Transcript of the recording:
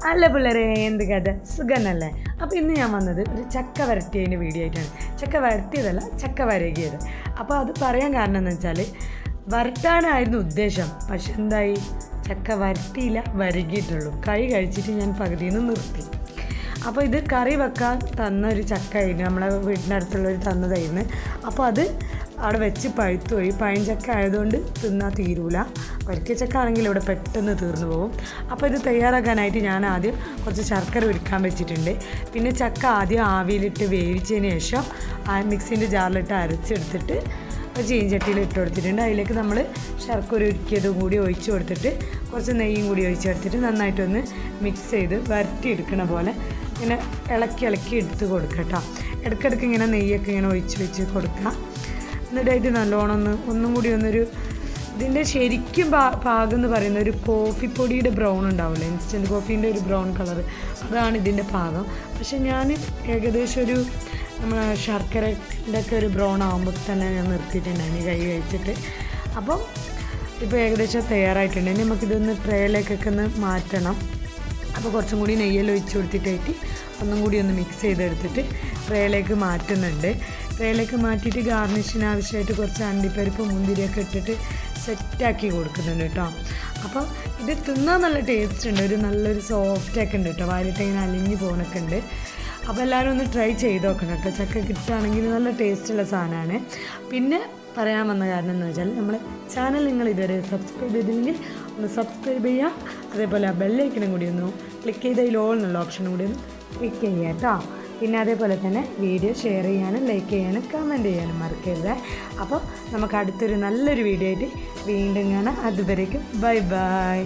അല്ല പിള്ളേരെ, എന്ത് കഥ, സുഖന്നല്ലേ? അപ്പോൾ ഇന്ന് ഞാൻ വന്നത് ഒരു ചക്ക വരട്ടിയതിൻ്റെ വീഡിയോ ആയിട്ടാണ്. ചക്ക വരട്ടിയതല്ല, ചക്ക വരകിയത്. അപ്പോൾ അത് പറയാൻ കാരണം എന്ന് വെച്ചാൽ വരട്ടാനായിരുന്നു ഉദ്ദേശം. പക്ഷെ എന്തായി, ചക്ക വരട്ടിയില്ല, വരകിയിട്ടുള്ളൂ. കഴിച്ചിട്ട് ഞാൻ പകുതിയിൽ നിന്ന് നിർത്തി. അപ്പോൾ ഇത് കറി വെക്കാൻ തന്നൊരു ചക്കയായിരുന്നു, നമ്മളെ വീടിൻ്റെ അടുത്തുള്ളവർ തന്നതായിരുന്നു. അപ്പോൾ അത് അവിടെ വെച്ച് പഴുത്തു പോയി. പഴഞ്ചക്ക ആയതുകൊണ്ട് തിന്നാൽ തീരൂല. വരിക്ക ചക്ക ആണെങ്കിൽ ഇവിടെ പെട്ടെന്ന് തീർന്നു പോകും. അപ്പോൾ ഇത് തയ്യാറാക്കാനായിട്ട് ഞാൻ ആദ്യം കുറച്ച് ശർക്കര ഉരുക്കാൻ വെച്ചിട്ടുണ്ട്. പിന്നെ ചക്ക ആദ്യം ആവിയിലിട്ട് വേവിച്ചതിന് ശേഷം ആ മിക്സിൻ്റെ ജാറിലിട്ട് അരച്ചെടുത്തിട്ട് ചീഞ്ചട്ടിയിൽ ഇട്ട് കൊടുത്തിട്ടുണ്ട്. അതിലേക്ക് നമ്മൾ ശർക്കര ഉരുക്കിയതും കൂടി ഒഴിച്ച് കൊടുത്തിട്ട് കുറച്ച് നെയ്യും കൂടി ഒഴിച്ച് കൊടുത്തിട്ട് നന്നായിട്ടൊന്ന് മിക്സ് ചെയ്ത് വരട്ടിയെടുക്കണ പോലെ ഇങ്ങനെ ഇളക്കി എടുത്ത് കൊടുക്കുക കേട്ടോ. ഇടയ്ക്കിടയ്ക്ക് ഇങ്ങനെ നെയ്യൊക്കെ ഇങ്ങനെ ഒഴിച്ച് കൊടുക്കുക. എന്നിട്ടായിട്ട് നല്ലോണം ഒന്നും കൂടി ഇതിൻ്റെ ശരിക്കും പാകം എന്ന് പറയുന്ന ഒരു കോഫിപ്പൊടിയുടെ ബ്രൗൺ ഉണ്ടാവില്ലേ, ഇൻസ്റ്റൻറ്റ് കോഫീൻ്റെ ഒരു ബ്രൗൺ കളർ, അതാണ് ഇതിൻ്റെ പാകം. പക്ഷെ ഞാൻ ഏകദേശം നമ്മളെ ശർക്കരൻ്റെ ഒക്കെ ഒരു ബ്രൗൺ ആകുമ്പോൾ തന്നെ ഞാൻ നിർത്തിയിട്ടുണ്ടായിരുന്നു കഴിച്ചിട്ട്. അപ്പം ഇപ്പോൾ ഏകദേശം തയ്യാറായിട്ടുണ്ട്. ഇനി നമുക്കിതൊന്ന് ട്രേയിലേക്കൊക്കെ ഒന്ന് മാറ്റണം. അപ്പോൾ കുറച്ചും കൂടി നെയ്യെല്ലാം ഒഴിച്ച് കൊടുത്തിട്ടായിട്ട് ഒന്നും കൂടി ഒന്ന് മിക്സ് ചെയ്തെടുത്തിട്ട് ട്രേയിലേക്ക് മാറ്റുന്നുണ്ട്. ട്രേയിലേക്ക് മാറ്റിയിട്ട് ഗാർണിഷിന് ആവശ്യമായിട്ട് കുറച്ച് അണ്ടിപ്പരിപ്പ് മുന്തിരിയൊക്കെ ഇട്ടിട്ട് സെറ്റാക്കി കൊടുക്കുന്നുണ്ട് കേട്ടോ. അപ്പോൾ ഇത് തിന്നാൻ നല്ല ടേസ്റ്റ് ഉണ്ട്, നല്ലൊരു സോഫ്റ്റൊക്കെ ഉണ്ട് കേട്ടോ. വായിലിട്ട് ഇങ്ങനെ അലിഞ്ഞ് പോകുന്നൊക്കെ ഉണ്ട്. അപ്പോൾ എല്ലാവരും ഒന്ന് ട്രൈ ചെയ്ത് നോക്കണം കേട്ടോ. ചക്ക കിട്ടുകയാണെങ്കിൽ നല്ല ടേസ്റ്റുള്ള സാധനമാണ്. പിന്നെ പറയാൻ വന്ന കാരണം എന്ന് വെച്ചാൽ നമ്മളെ ചാനൽ നിങ്ങൾ ഇതുവരെ സബ്സ്ക്രൈബ് ചെയ്തില്ലെങ്കിൽ ഒന്ന് സബ്സ്ക്രൈബ് ചെയ്യുക. അതേപോലെ ആ ബെല്ലൈക്കനും കൂടി ഒന്ന് ക്ലിക്ക് ചെയ്ത് അതിൽ ഓൾ എന്നുള്ള ഓപ്ഷനും കൂടി ഒന്ന് ക്ലിക്ക് ചെയ്യുക കേട്ടോ. പിന്നെ അതേപോലെ തന്നെ വീഡിയോ ഷെയർ ചെയ്യാനും ലൈക്ക് ചെയ്യാനും കമൻറ്റ് ചെയ്യാനും മറക്കരുത്. അപ്പോൾ നമുക്ക് അടുത്തൊരു നല്ലൊരു വീഡിയോ ആയിട്ട് വീണ്ടും കാണാം. അതുവരേക്കും ബൈ ബൈ.